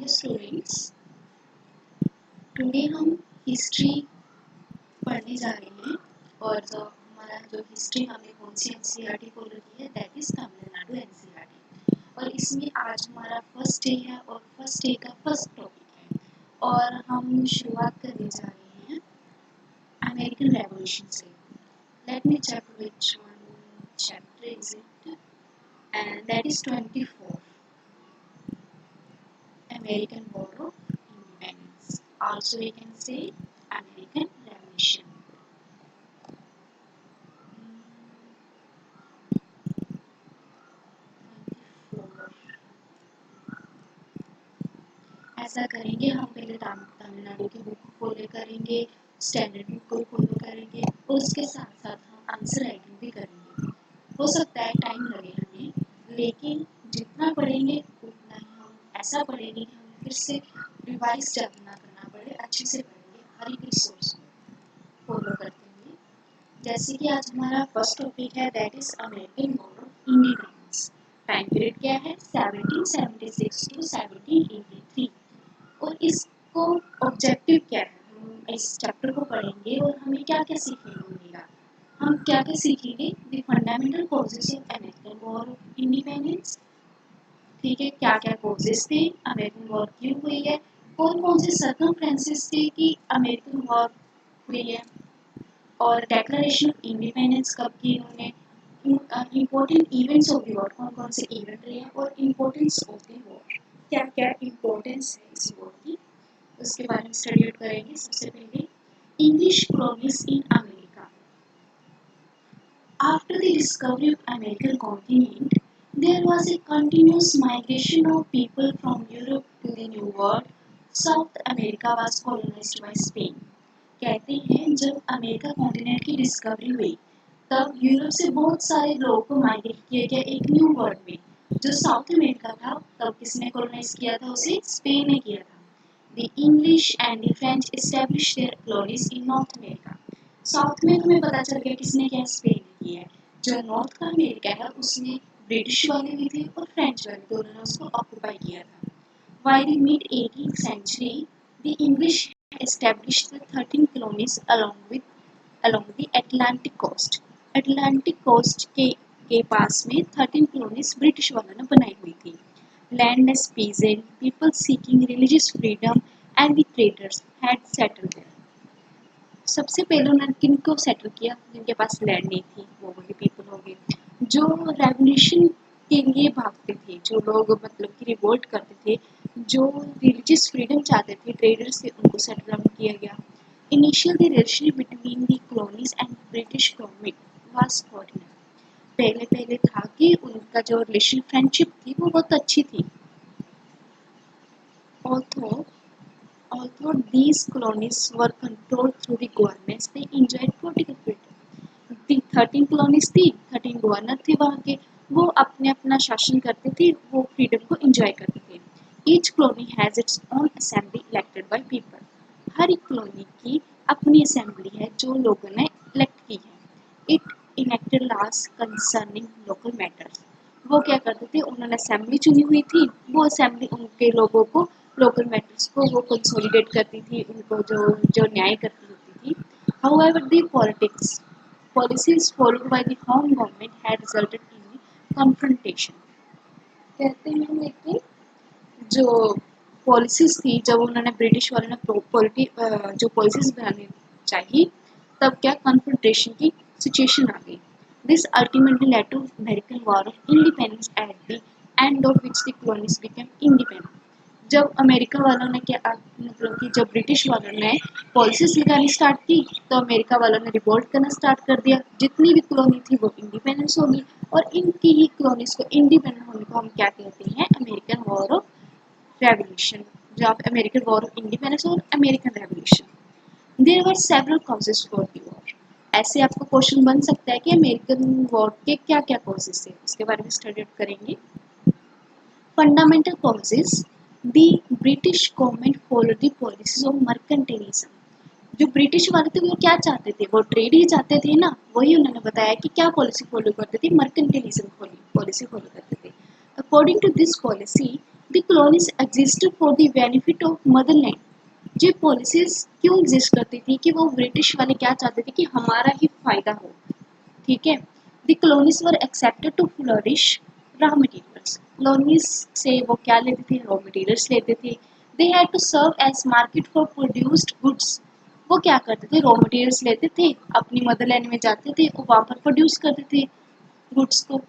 Dear students, today हम history पढ़ने जा रहे हैं और जो हिस्ट्री हमने कौन सी एनसीईआरटी को रखी है दैट इज तमिलनाडु एनसीईआरटी। और इसमें आज हमारा फर्स्ट डे है और फर्स्ट डे का फर्स्ट टॉपिक है और हम शुरुआत करने जा रहे हैं अमेरिकन रेवोल्यूशन से। Let me check which one chapter is it and that is 24, American War of Independence. Also we can say American Revolution. ऐसा करेंगे, हम पहले तमिलनाडु की बुक फॉलो करेंगे, स्टैंडर्ड बुक को फॉलो करेंगे और उसके साथ साथ हम आंसर राइटिंग भी करेंगे। हो सकता है टाइम लगे हमें, लेकिन जितना पढ़ेंगे उतना ही हम ऐसा पढ़ेंगे कि हमें फिर से रिवाइज जब ना करना पड़े, अच्छे से पढ़ेंगे, हर एक रिसोर्स को फॉलो करते हुए। जैसे कि आज हमारा फर्स्ट टॉपिक है that is American war of independence. Time period क्या है 1776 टू 1783 और इसको ऑब्जेक्टिव क्या है, हम इस चैप्टर को पढ़ेंगे और हमें क्या क्या सीखने को मिलेगा। हम क्या क्या सीखेंगे, the fundamental causes of American war of independence. ठीक है, क्या क्या कॉजेस थे, अमेरिकन वॉर क्यों हुई है, कौन से सर्कमस्टेंसेस थे कि अमेरिकन वॉर हुई है, और डेक्लरेशन ऑफ इंडिपेंडेंस कब की उन्होंने, important events of the war, कौन कौन से इवेंट रहे हैं, और इम्पोर्टेंस ऑफ द वॉर, क्या क्या इम्पोर्टेंस है इस वॉर की, उसके बारे में स्टडी आउट करेंगे। सबसे पहले English colonies in America. After the discovery of American continent, there was a continuous migration of people from Europe to the New World. South America was colonized by Spain. कहते हैं जब America continent की discovery हुई तब Europe से बहुत सारे लोगों को माइग्रेट किया गया एक न्यू वर्ल्ड में। जो साउथ अमेरिका था तब किसने कॉलोनाइज किया था, उसे स्पेन ने किया था। The English and the French established their colonies in North America. South में तुम्हें पता चल गया किसने किया, स्पेन ने किया है। जो नॉर्थ का अमेरिका है उसमें ब्रिटिश वाले भी थे और फ्रेंच वाले, दोनों ने उसको ऑक्यूपाई किया था। By the mid-18th century, the English established the 13 colonies along the Atlantic coast. Atlantic coast के पास में 13 colonies ब्रिटिश वालों ने बनाई हुई थी। Landless peasant, people seeking religious freedom, and the traders had settled there. सबसे पहले उन्होंने किनको सेटल किया, जिनके पास लैंड नहीं थी, वो वाले पीपल हो गए। जो रेवोल्यूशन के लिए भागते थे, जो लोग मतलब कि रिवोल्ट करते थे, जो रिलीजियस फ्रीडम चाहते थे, ट्रेडर्स से उनको सेटल डाउन किया गया। Initial the relationship between the colonies and British government was cardinal. पहले पहले था कि उनका जो रिलेशन फ्रेंडशिप थी वो बहुत अच्छी थी। Although these colonies were controlled through the governments, they enjoyed political freedom. The 13 colonies थी, 13 गवर्नर थे वहाँ के, वो अपने अपना शासन करते थे, वो फ्रीडम को एंजॉय करते थे। Each colony has its own assembly elected by people. हर एक कॉलोनी की अपनी असेंबली है जो लोगों ने इलेक्ट की है। It enacted laws concerning local matters. वो क्या करते थे, उन्होंने असेंबली चुनी हुई थी, वो असेंबली उनके लोगों को, लोकल मैटर्स को वो कंसोलिडेट करती थी, उनको जो न्याय करती होती थी। However, the policies followed by the home government had resulted in confrontation. कहते हैं लेकिन जो पॉलिसीज थी, जब उन्होंने ब्रिटिश वालों ने जो पॉलिसीज बनानी चाहिए, तब क्या कन्फ्रंटेशन की सिचुएशन आ गई। This ultimately led to American War of Independence at the end of which the colonies became independent. जब अमेरिका वालों ने क्या मतलब कि जब ब्रिटिश वालों ने पॉलिसीज लगानी स्टार्ट की तो अमेरिका वालों ने रिवोल्ट करना स्टार्ट कर दिया। जितनी भी कॉलोनी थी वो इंडिपेंडेंस होगी और इनकी ही कॉलोनीज को इंडिपेंडेंट होने को हम क्या कहते हैं, अमेरिकन वॉर ऑफ रेवोल्यूशन। जो आप अमेरिकन वॉर ऑफ इंडिपेंडेंस और American revolution. There were several causes for the war. ऐसे आपको क्वेश्चन बन सकता है कि अमेरिकन वॉर के क्या क्या कॉजेस थे, उसके बारे में स्टडी करेंगे। Fundamental causes, the British government follow the policies of mercantilism. जो ब्रिटिश वाले थे वो क्या चाहते थे, वो ट्रेड ही चाहते थे ना, वही उन्होंने बताया कि क्या पॉलिसी फॉलो करते थे, मर्केंटाइलिज्म पॉलिसी फॉलो करते थे। According to this policy, the colonies existed for the benefit of motherland. जो पॉलिसीज क्यों एग्जिस्ट करती थी कि वो ब्रिटिश वाले क्या चाहते थे कि हमारा ही फायदा हो, ठीक है। The colonies were expected to flourish raw materials. Colonies से वो क्या लेते थे, रॉ मटेरियल्स लेते थे। They had to serve as market for produced goods. वो क्या करते थे, रॉ मटेरियल्स लेते थे, अपनी मदरलैंड में जाते थे और वहाँ पर प्रोड्यूस करते थे गुड्स को।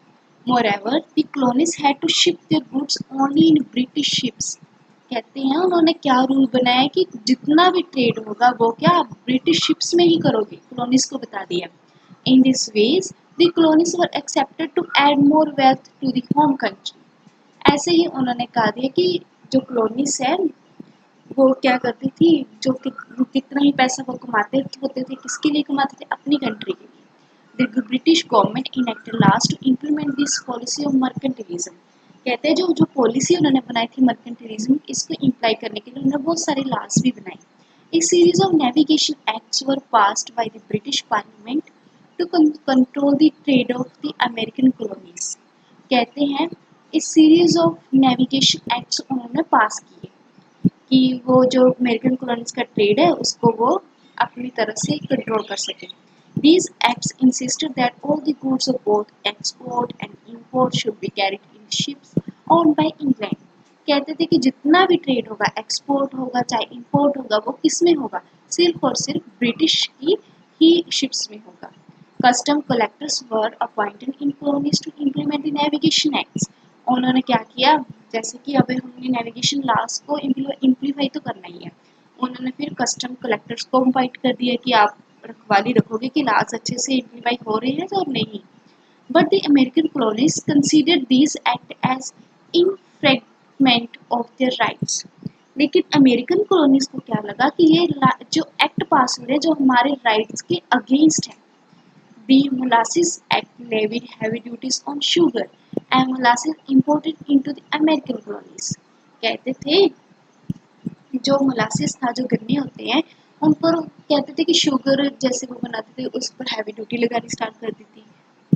मोreover the colonies had to ship their goods only in British ships। कहते हैं उन्होंने क्या रूल बनाया कि जितना भी ट्रेड होगा वो क्या ब्रिटिश शिप्स में ही करोगे, कॉलोनीज को बता दिया। In this ways the colonies were expected to add more wealth to the home country. ऐसे ही उन्होंने कहा दिया कि जो कॉलोनीज है वो क्या करती थी, जो कितना ही पैसा वो कमाते होते थे, किसके लिए कमाते थे, अपनी कंट्री के लिए। The British government enacted laws to implement this policy of mercantilism. कहते हैं जो जो पॉलिसी उन्होंने बनाई थी मर्केंटिलिज्म, इसको इम्प्लाई करने के लिए उन्होंने बहुत सारे लॉज भी बनाए। A series of navigation acts were passed by the British Parliament to control the trade of the American colonies। कहते हैं इस सीरीज ऑफ नेविगेशन एक्ट्स उन्होंने पास किए कि वो जो अमेरिकन कॉलोनीज का ट्रेड है उसको वो अपनी तरफ से कंट्रोल कर सके। These acts insisted that all the goods of both export and import should be carried in ships owned by England। कहते थे कि जितना भी ट्रेड होगा, एक्सपोर्ट होगा चाहे इंपोर्ट होगा, वो किस में होगा, सिर्फ और सिर्फ ब्रिटिश की ही शिप्स में होगा। Custom collectors were appointed in colonies to implement the navigation acts. उन्होंने क्या किया, जैसे कि अभी हमने नेविगेशन लॉज को इम्प्लीफाई तो करना ही है, उन्होंने फिर कस्टम कलेक्टर्स को इनवाइट कर दिया कि आप रखवाली रखोगे कि लॉज अच्छे से इम्प्लीफाई हो रहे हैं और नहीं। But the American colonies considered these act as infringement of their rights. लेकिन अमेरिकन कॉलोनीज को क्या लगा कि ये जो एक्ट पास हो रहे हैं जो हमारे राइट्स के अगेंस्ट है। The Molasses Act levied heavy duties on sugar and molasses imported into the American colonies। कहते थे जो मोलासिस था, जो गन्ने होते हैं उन पर कहते थे कि शुगर जैसे वो बनाते थे उस पर हैवी ड्यूटी लगानी स्टार्ट कर दी थी।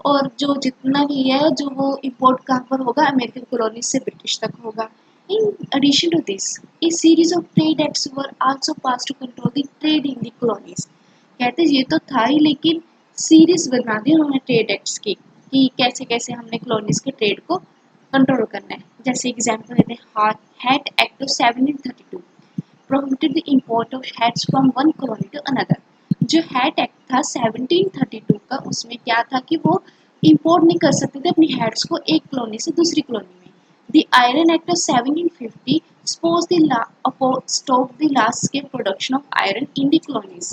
और जो जितना भी है जो वो इम्पोर्ट कहाँ पर होगा, अमेरिकन कॉलोनीज से ब्रिटिश तक होगा। In addition to this a series of trade acts were also pass to control the trade in the colonies. कहते ये तो था ही, लेकिन सीरीज बना दी उन्होंने ट्रेड एक्ट्स की कि कैसे कैसे हमने कॉलोनीज के ट्रेड को कंट्रोल करना है। जैसे एग्जाम्पल देते हैं, hat act of 1732 prohibited the import of hats from one colony to another। जो हैट एक्ट था 1732 का, उसमें क्या था कि वो इंपोर्ट नहीं कर सकते थे अपनी हैट्स को एक कॉलोनी से दूसरी कॉलोनी में। The iron act of 1750 stop the large scale production of iron in the colonies.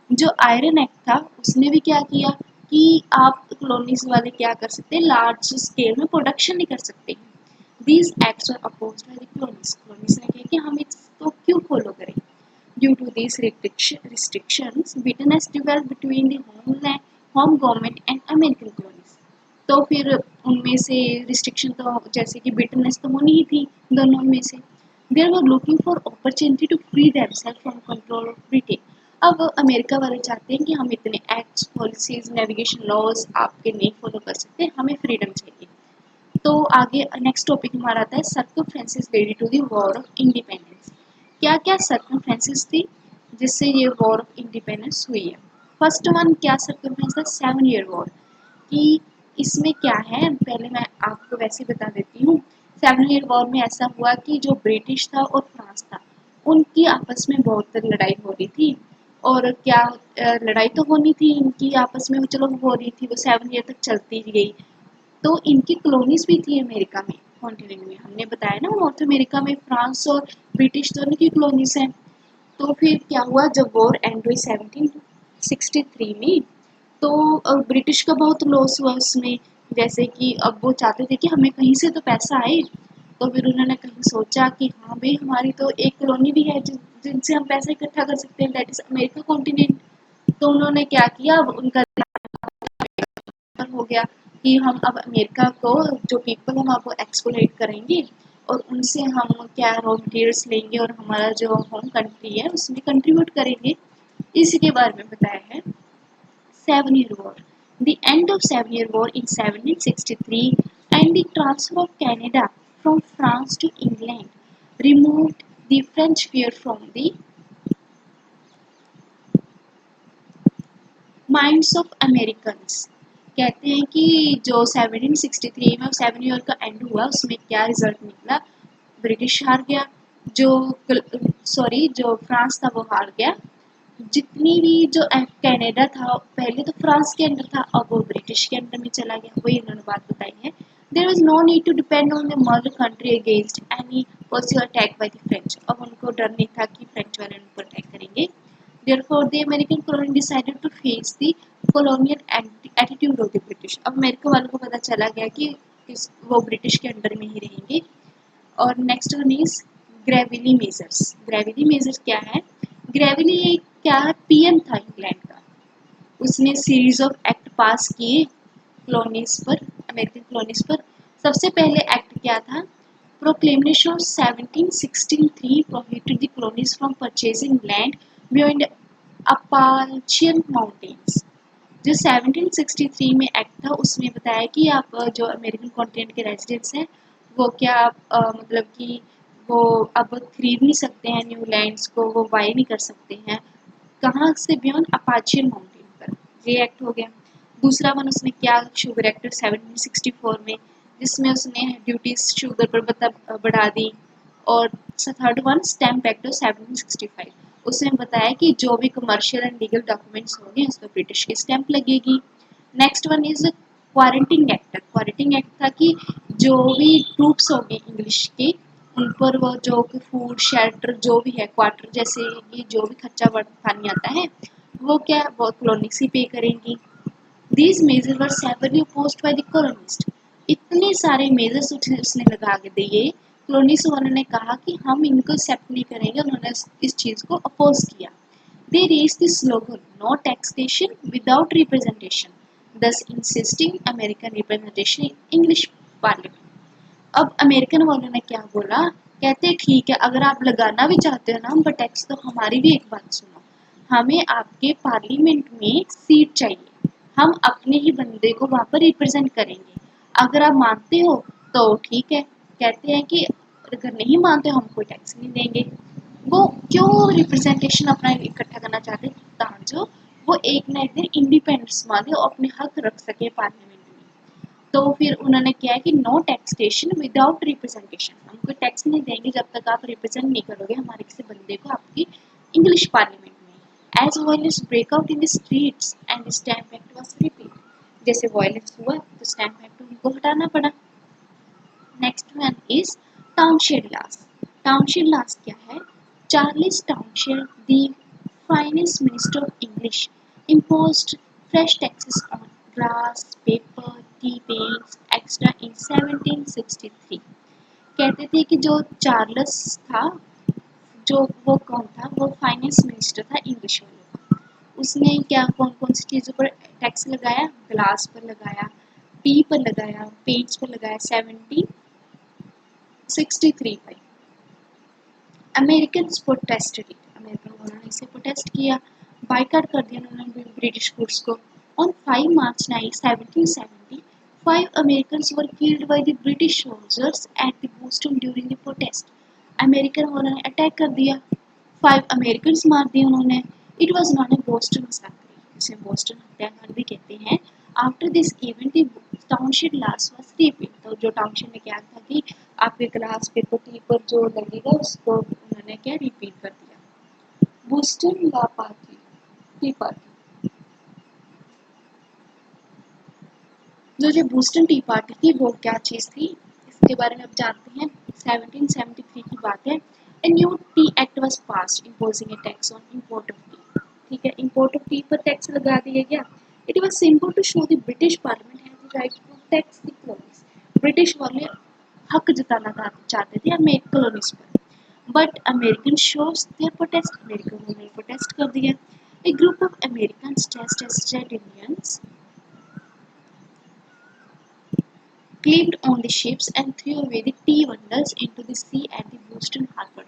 जो आयरन एक्ट था उसने भी क्या किया कि आप कॉलोनीज वाले क्या कर सकते हैं, लार्ज स्केल में प्रोडक्शन नहीं कर सकते। These acts were opposed by the colonies। colonies ने कहा कि हम इसको क्यों फॉलो करें। Due to these restrictions, bitterness developed between the home government and American colonies। तो फिर उनमें से रिस्ट्रिक्शन तो जैसे कि बिटरनेस तो होनी ही थी दोनों में से। They were looking for opportunity to free themselves from control of Britain। अब अमेरिका वाले चाहते हैं कि हम इतने एक्ट्स, पॉलिसीज, नेविगेशन लॉज आपके नहीं फॉलो कर सकते, हमें फ्रीडम चाहिए। तो आगे नेक्स्ट टॉपिक हमारा आता है circumstances leading to the war of independence. क्या क्या सर्कमफ्रेंसेस थी जिससे ये वॉर ऑफ इंडिपेंडेंस हुई है। फर्स्ट वन क्या सर्कमफ्रेंस था, 7 ईयर वॉर। कि इसमें क्या है, पहले मैं आपको वैसे बता देती हूँ। 7 ईयर वॉर में ऐसा हुआ कि जो ब्रिटिश था और फ्रांस था उनकी आपस में बहुत लड़ाई हो रही थी। और क्या लड़ाई तो होनी थी इनकी आपस में, चलो हो रही थी, वो 7 ईयर तक चलती गई। तो इनकी कॉलोनीज भी थी अमेरिका में, कॉन्टिनेंट में, हमने बताया ना नॉर्थ अमेरिका में फ्रांस और ब्रिटिश दोनों की कॉलोनीज हैं। तो फिर क्या हुआ जब वॉर एंड हुई 1763 में, तो ब्रिटिश का बहुत लॉस हुआ उसमें। जैसे कि अब वो चाहते थे कि हमें कहीं से तो पैसा आए, तो फिर उन्होंने कहीं सोचा कि हाँ भाई हमारी तो एक कॉलोनी भी है जिनसे हम पैसा इकट्ठा कर सकते हैं, दैट इज अमेरिका कॉन्टिनेंट। तो उन्होंने क्या किया, अब उनका हो गया कि हम अब अमेरिका को जो पीपल हम अब एक्सप्लोइट करेंगे और उनसे हम क्या रॉ मटेरियल्स लेंगे और हमारा जो होम कंट्री है उसमें कंट्रीब्यूट करेंगे। इसी के बारे में बताया है। 7 Year War। The end of 7 Year War in 1763 and the transfer of Canada from France to England removed the French fear from the minds of Americans. कहते हैं कि जो 1763 में 7 ईयर का एंड हुआ उसमें क्या रिजल्ट निकला, ब्रिटिश हार गया, जो जो फ्रांस था वो हार गया। जितनी भी जो कनाडा था पहले तो फ्रांस के अंडर था, अब वो ब्रिटिश के अंडर में चला गया, वही इन्होंने बात बताई है। There was no need to depend on the mother country against any possible attack by the French. अब उनको डर नहीं था कि फ्रेंच वाले उन पर अटैक करेंगे। Therefore, the American colony decided to face the colonial attitude of the British. अब अमेरिका वालों को पता चला गया कि वो ब्रिटिश के अंडर में ही रहेंगे। और next one is Grenville measures. Grenville measures क्या है? ग्रेविली एक क्या है, पीएम था इंग्लैंड का। उसने सीरीज ऑफ एक्ट पास किए कॉलोनीज पर, अमेरिकन कॉलोनीज पर। सबसे पहले एक्ट क्या था? Proclamation of 1763 prohibited the colonies from purchasing land beyond Appalachian Mountains। जो 1763 में एक्ट था उसमें बताया कि आप जो अमेरिकन कॉन्टिनेंट के रेजिडेंट्स हैं वो क्या मतलब कि वो अब खरीद नहीं सकते हैं न्यू लैंड्स को, वो बाय नहीं कर सकते हैं। कहाँ से? बियॉन्ड अपाचियन माउंटेन पर। ये एक्ट हो गया। दूसरा वन उसने क्या, शुगर एक्ट 1764 में, जिसमें उसने ड्यूटीज शुगर पर बढ़ा दी। और थर्ड वन स्टैम्प एक्ट 1765, उसमें बताया कि जो भी कमर्शियल एंड लीगल डॉक्यूमेंट्स होंगे उस पर ब्रिटिश की स्टैंप लगेगी। Next one is quarantine act. Quarantine act था कि जो भी ट्रूप्स होंगे इंग्लिश के उन पर वो जो फूड शेल्टर जो भी है, क्वार्टर जैसे कि जो भी खर्चा पानी आता है वो क्या वो कॉलोनीज ही पे करेंगी। These measure were severely opposed by the colonist. इतने सारे मेजर्स उसने लगा के दिए, कॉलोनिस्ट वालों ने कहा कि हम इनको एक्सेप्ट नहीं करेंगे, उन्होंने इस चीज़ को अपोज किया। They raise the slogan no taxation without representation, thus insisting American representation in English Parliament। अब अमेरिकन वालों ने क्या बोला? कहते ठीक है अगर आप लगाना भी चाहते हो ना हम पर टैक्स, तो हमारी भी एक बात सुनो, हमें आपके पार्लियामेंट में सीट चाहिए, हम अपने ही बंदे को वहाँ पर रिप्रेजेंट करेंगे। अगर आप मानते हो तो ठीक है, कहते हैं कि अगर नहीं मानते हम कोई टैक्स नहीं देंगे। वो क्यों रिप्रेजेंटेशन अपना इकट्ठा करना चाहते हैं? ताकि वो एक ना एक दिन इंडिपेंडेंस मांगे और अपने हक रख सके पार्लियामेंट में। तो फिर उन्होंने किया है कि नो टैक्सेशन विदाउट रिप्रेजेंटेशन, हम कोई टैक्स नहीं देंगे जब तक आप रिप्रेजेंट नहीं करोगे हमारे किसी बंदे को आपकी इंग्लिश पार्लियामेंट में। As violence break out in the streets and stamp act was repealed. जैसे वायलेंस हुआ तो स्टैम्प एक्ट उनको हटाना पड़ा। Next one is Townshend laws. Townshend laws क्या है? Charles Townshend the finance minister of English imposed fresh taxes on glass, paper, tea bags, extra in 1763। कहते थे कि जो चार्ल्स था, जो वो कौन था, वो फाइनेंस मिनिस्टर था इंग्लिश वाले का। उसने क्या कौन कौन सी चीज़ों पर टैक्स लगाया? ग्लास पर लगाया, टी पर लगाया, पेंट्स पर लगाया 1763 पर। American protested it. अमेरिकन वालों ने इसे प्रोटेस्ट किया, बाइकाट कर दिया उन्होंने ब्रिटिश गुड्स को। On 5 March 1770 5 Americans were killed by the British soldiers at the Boston during the protest। American वालों ने अटैक कर दिया, 5 अमेरिकन्स मार दिए उन्होंने। It was not a Boston massacre, इसे बोस्टन हत्याकांड भी कहते हैं। After this event Townshend laws was repeal. तो जो टाउनशिप में क्या था कि आपके क्लास पेपर टी पर जो लगेगा उसको उन्होंने क्या रिपीट कर दिया। बोस्टन ला पार्टी, टी पार्टी। जो बोस्टन टी पार्टी थी वो क्या चीज़ थी इसके बारे में अब जानते हैं। 1773 की बात है। A new tea act was passed imposing a tax on import of tea. ठीक है, इंपोर्ट ऑफ टी पर टैक्स लगा दिया गया। It was simple to show the British parliament has the right to tax the colonies. British वाले हक जताना चाहते थे अमेरिकन कॉलोनीज पर। But American shows their protest, American ने प्रोटेस्ट कर दिया। A group of American dressed as trade unions climbed on the ships and threw away the tea bundles into the sea at the Boston Harbor।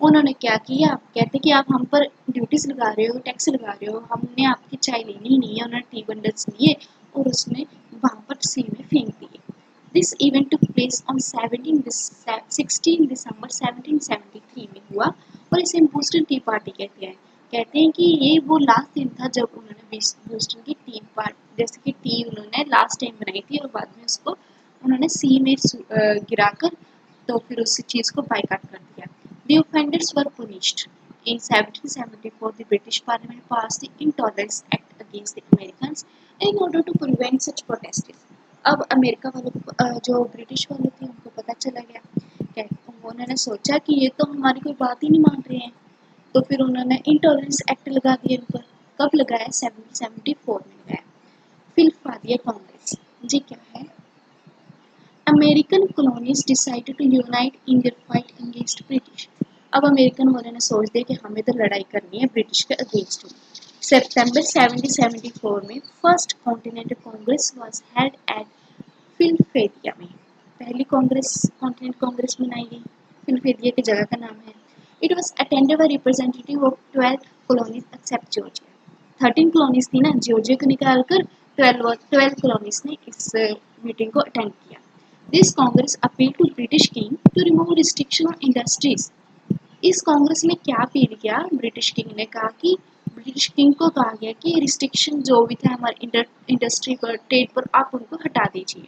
उन्होंने क्या किया? कहते कि आप हम पर ड्यूटीज लगा रहे हो, टैक्स लगा रहे हो, हमने आपकी चाय लेनी ही नहीं है। उन्होंने टी बंडल्स लिए और उसमें वहां पर सी में फेंक दिए। This event took place on 16 दिसंबर 1773 में हुआ और इसे बूस्टन टी पार्टी कहते हैं। कहते हैं कि ये वो लास्ट दिन था जब उन्होंने बूस्टन की टी पार्टी, जैसे कि टी उन्होंने लास्ट टाइम बनाई थी और बाद में उसको उन्होंने सी में गिराकर तो फिर उस चीज़ को बाइकाट कर दिया। The offenders were punished. In 1774, the British Parliament passed the Intolerance Act against the Americans in order to prevent such protests. अब अमेरिका वालों को जो ब्रिटिश वाले थे उनको पता चला गया, क्या उन्होंने सोचा कि ये तो हमारी कोई बात ही नहीं मान रहे हैं, तो फिर उन्होंने इंटॉलरेंस एक्ट लगा दिया इन पर। कब लगाया? 1774 में लगाया। फिलहादिया कांग्रेस जी क्या है? American colonies decided to unite in their fight against British. अब अमेरिकन वालों ने सोच दिया कि हमें तो लड़ाई करनी है ब्रिटिश के अगेंस्ट। सितंबर 1774 में first continental Congress was held at Philadelphia में। पहली कॉन्टिनेंटल कांग्रेस बनाई गई, फिलडेल्फिया की जगह का नाम है। It was attended by representative of 12 colonies except Georgia. 13 colonies थी ना, जॉर्जिया को निकालकर 12 कॉलोनीज ने इस मीटिंग को अटेंड किया। This Congress appeal to British king to remove restriction on industries. इस कांग्रेस में क्या अपील किया? ब्रिटिश किंग ने कहा कि ब्रिटिश किंग को कहा गया कि रिस्ट्रिक्शन जो भी थे हमारे इंडस्ट्री पर, ट्रेड पर, आप उनको हटा दीजिए।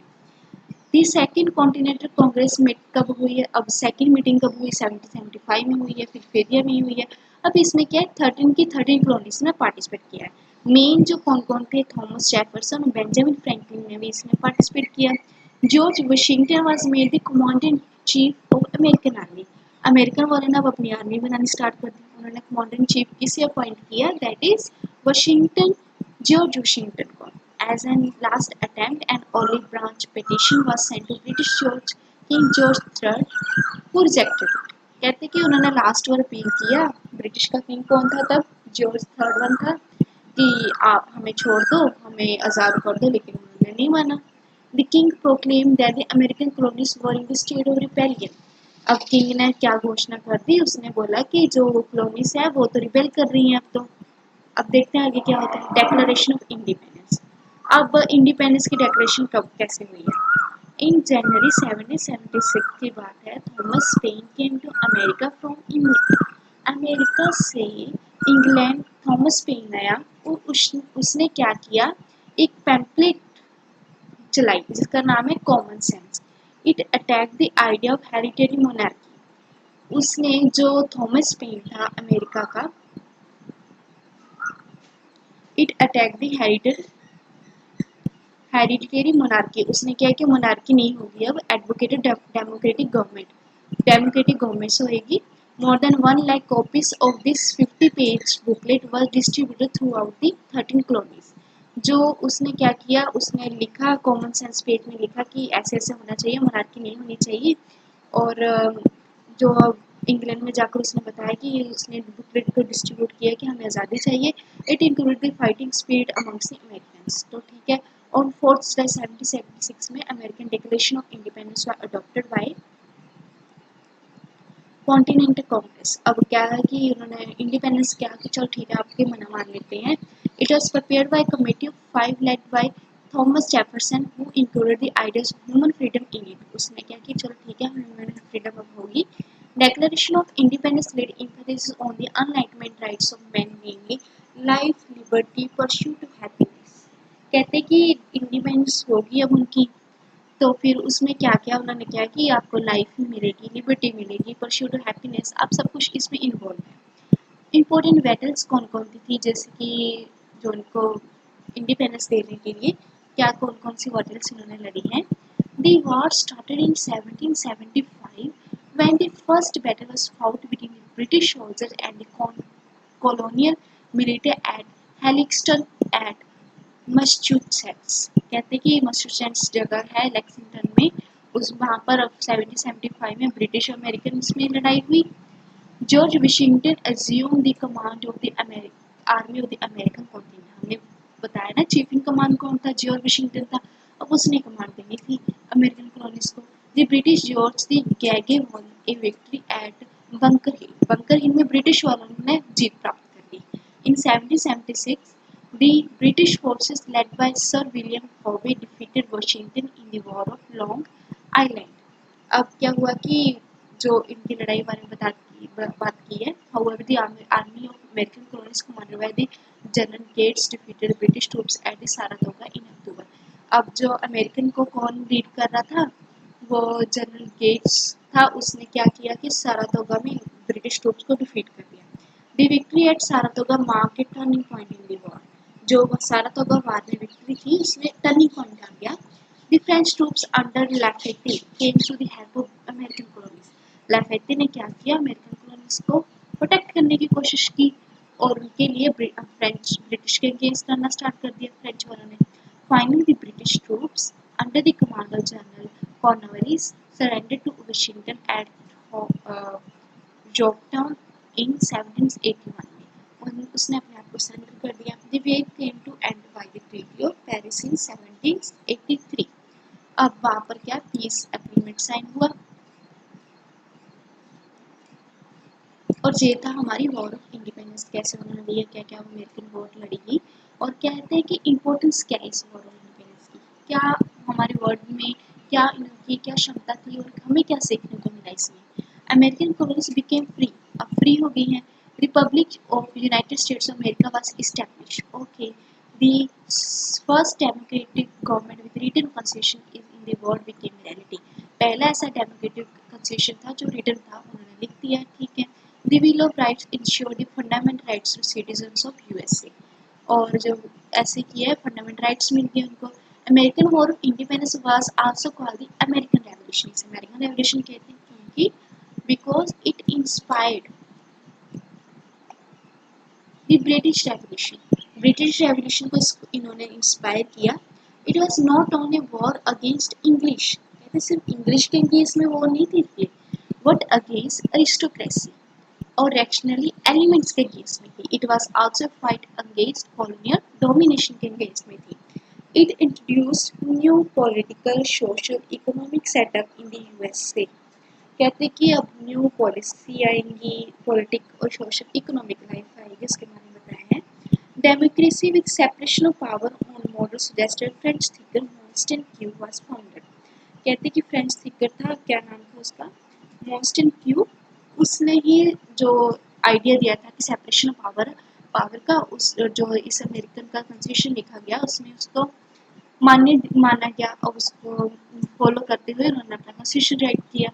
दी सेकेंड कॉन्टिनेंटल कांग्रेस में कब हुई है? अब सेकेंड मीटिंग कब हुई? 1775 में हुई है, फिर फेरिया में हुई है। अब इसमें क्या है, 13 कॉलोनीज ने पार्टिसिपेट किया है। मेन जो कौन कौन थे? थॉमस जेफरसन और बेंजामिन फ्रैंकलिन ने भी इसमें पार्टिसिपेट किया। George Washington was made the commander in chief of American army. American वाले ने अब अपनी आर्मी बनानी स्टार्ट कर दी। उन्होंने कमांडर इन चीफ किसे अपॉइंट किया? That is Washington, George Washington को। As a last attempt, an olive branch petition was sent to British King George III, who rejected it. कहते कि उन्होंने लास्ट बार अपील किया। ब्रिटिश का किंग कौन था तब? जॉर्ज थर्ड वन था कि आप हमें छोड़ दो, हमें आज़ाद कर दो, लेकिन उन्होंने नहीं माना। The king proclaimed that the American colonies were in the state of rebellion. अब किंग ने क्या घोषणा कर दी? उसने बोला कि जो कॉलोनीज है वो तो रिबेल कर रही हैं अब तो। अब देखते हैं आगे क्या होता है। Declaration of independence. अब इंडिपेंडेंस की डेक्लेरेशन कब कैसे हुई है? इन जनवरी 1776 की बात है। Thomas Paine came to America from England. America से इंग्लैंड थॉमस पेन आया और उसने क्या किया? एक पैम्पलेट चलाई जिसका नाम है common sense. It attack the idea of hereditary monarchy. उसने जो थॉमस पेन था अमेरिका का, it attack the hereditary monarchy. उसने क्या कि मोनार्की नहीं होगी, अब एडवोकेटेड डेमोक्रेटिक गवर्नमेंट होगी। More than 1 lakh copies of this 50 page booklet was distributed through out the 13 colonies. जो उसने क्या किया? उसने लिखा कॉमन सेंस पेज में लिखा कि ऐसे ऐसे होना चाहिए, मोनार्की नहीं होनी चाहिए। और जो इंग्लैंड में जाकर उसने बताया कि उसने बुकलेट को डिस्ट्रीब्यूट किया कि हमें आज़ादी चाहिए। It included the fighting spirit amongst the Americans. तो ठीक है। On 4th July 1776 में American declaration of independence was adopted by continental Congress. अब क्या है कि उन्होंने इंडिपेंडेंस क्या कि चलो ठीक है आपके मना मान लेते हैं। It was prepared by committee of 5 led by Thomas Jefferson who included the ideas of human freedom in it. उसने क्या कि चलो ठीक है ह्यूमन फ्रीडम अब होगी। Declaration of independence laid emphasis on the enlightenment rights of men, namely life, liberty, pursuit of happiness। कहते कि इंडिपेंडेंस होगी अब उनकी, तो फिर उसमें क्या क्या उन्होंने क्या कि आपको लाइफ मिलेगी, लिबर्टी मिलेगी, परस्यूट ऑफ हैप्पीनेस, आप सब कुछ इसमें इन्वॉल्व है। इंपॉर्टेंट बैटल्स कौन कौन सी थी? जैसे कि जो उनको इंडिपेंडेंस देने के लिए क्या कौन कौन सी बैटल्स इन्होंने लड़ी हैं? दी war started in 1775 when the first battle was fought between the British soldiers and the colonial military at Helixton at Massachusetts. कहते हैं कि मैसाचुसेट्स जगह है लेक्सिंगटन में, उस वहाँ पर अब 1775 में ब्रिटिश अमेरिकन में लड़ाई हुई। George Washington assumed the command of the army of the American continent. हमने बताया ना चीफ इन कमांड कौन था? जॉर्ज वाशिंगटन था। अब उसने कमांड देनी थी अमेरिकन कॉलोनीज को। The British George the Gage won a victory at Bunker Hill. Bunker Hill में ब्रिटिश वालों ने जीत प्राप्त कर ली। In 1776 the British forces led by Sir William Howe defeated Washington in the War of Long island. अब क्या हुआ कि जो इनकी लड़ाई बारे में बात की है, however the army of American colonies commanded by the General Gates defeated British troops at the Saratoga in October। अब जो अमेरिकन को कौन लीड कर रहा था, वो जनरल गेट्स था। उसने क्या किया कि सारातोगा में ब्रिटिश ट्रूप्स को डिफीट कर दिया। The victory at Saratoga mark a turning point in the war. जो सारातोगा वार में विक्ट्री थी, उसमें टर्निंग पॉइंट आ गया। The French troops under Lafayette came to the help of American colonies. Lafayette ने क्या किया, अमेरिकन कॉलोनीज को प्रोटेक्ट करने की कोशिश की और उनके लिए ब्रिटिश के अगेंस्ट करना स्टार्ट कर दिया फ्रेंच वालों ने। Finally, the British troops, under the command of General Cornwallis, surrendered to Washington at uh, Yorktown in 1781 में। उसने अपने आप को सरेंडर कर दिया। The war came to end by the Treaty of Paris in 1783। अब वहाँ पर क्या पीस एग्रीमेंट साइन हुआ और ये था हमारी वॉर ऑफ इंडिपेंडेंस। कैसे उन्होंने लिया, क्या क्या अमेरिकन वॉर लड़ी और कहते हैं कि इम्पोर्टेंस क्या है इस वॉर ऑफ इंडिपेंडेंस की, क्या हमारे वर्ल्ड में क्या इनकी क्या क्षमता थी और हमें क्या सीखने को मिला इसमें। अमेरिकन कॉलोनीज बिकेम फ्री, अब फ्री हो गई हैं। Republic of United States of America was establish. Okay, the first democratic government with written constitution in the world became reality. पहला ऐसा डेमोक्रेटिक कॉन्स्टिट्यूशन था जो रिटन था, उन्होंने लिख दिया, ठीक है। The Bill of Rights ensure the fundamental rights to citizens of USA। और जो ऐसे किया है फंडामेंटल राइट्स मिल गए उनको। American war of independence was also called the American revolution. इसे अमेरिकन रेवोल्यूशन कहते हैं क्योंकि because it inspired the British revolution. British revolution को इन्होंने इंस्पायर किया। It was not only war against English, कहते सिर्फ इंग्लिश के अगेंस्ट में वॉर नहीं थी, बट अगेंस्ट अरिस्टोक्रेसी और रैशनली एलिमेंट्स के अगेंस्ट में थी। It was also fight against colonial domination के अगेंस्ट में थी। It introduced new political social economic setup in the USA. कहते हैं कि अब न्यू पॉलिसी आएंगी, पॉलिटिक और सोशल इकोनॉमिक लाइफ आएगी, उसके बारे में बताया है। Democracy with separation of power on model suggested French thinker Montesquieu was founded. कहते कि फ्रेंच थिंकर था, क्या नाम था उसका, मॉन्स्टेन क्यू। उसने ही जो आइडिया दिया था कि सेपरेशन ऑफ पावर का, उस जो इस अमेरिकन का कॉन्स्टिट्यूशन लिखा गया उसमें उसको माना गया और उसको फॉलो करते हुए उन्होंने अपना कॉन्स्टिट्यूशन राइट किया।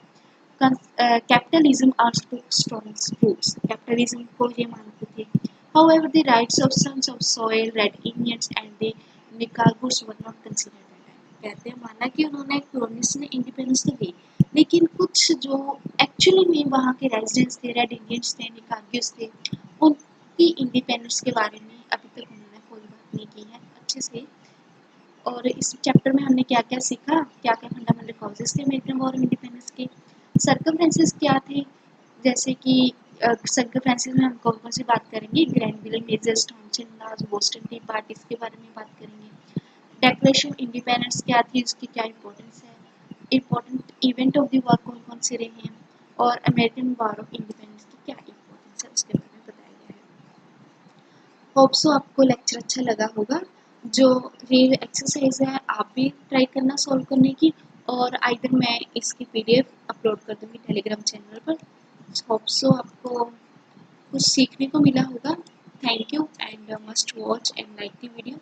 Capitalism also strong roots, capitalism को ये मानते थे। However, the rights of sons of soil, red Indians and the Nicaraguans were not considered at that time। कहते हैं माना कि उन्होंने कॉलोनीज ने इंडिपेंडेंस तो दी, लेकिन कुछ जो एक्चुअली में वहाँ के रेजिडेंट्स थे, रेड इंडियंस थे, निकार्गुस थे, उनकी इंडिपेंडेंस के बारे में अभी तक उन्होंने कोई बात नहीं की है अच्छे से। और इस चैप्टर में हमने क्या क्या सीखा, क्या क्या फंडामेंटल कॉजेज थे अमेरिकन वॉर ऑफ इंडिपेंडेंस के, सर्कमफ्रेंसेस क्या थे, जैसे कि सर्कमफ्रेंसेस में हम कौन कौन सी बात करेंगे, Grenville measures, Townshend laws, Boston tea parties के बारे में बात करेंगे। डेक्लेरेशन ऑफ इंडिपेंडेंस क्या थी, उसकी क्या इंपॉर्टेंस है, important event of the war कौन कौन से रहे हैं, और अमेरिकन वॉर ऑफ इंडिपेंडेंस की क्या इंपॉर्टेंस है उसके बारे में बताया गया है। होप सो आपको लेक्चर अच्छा लगा होगा। जो ये एक्सरसाइज है आप भी ट्राई करना सॉल्व करने की, और आइदर मैं इसकी पीडीएफ अपलोड कर दूंगी टेलीग्राम चैनल पर। होप सो आपको कुछ सीखने को मिला होगा। Thank you and must watch and like the video.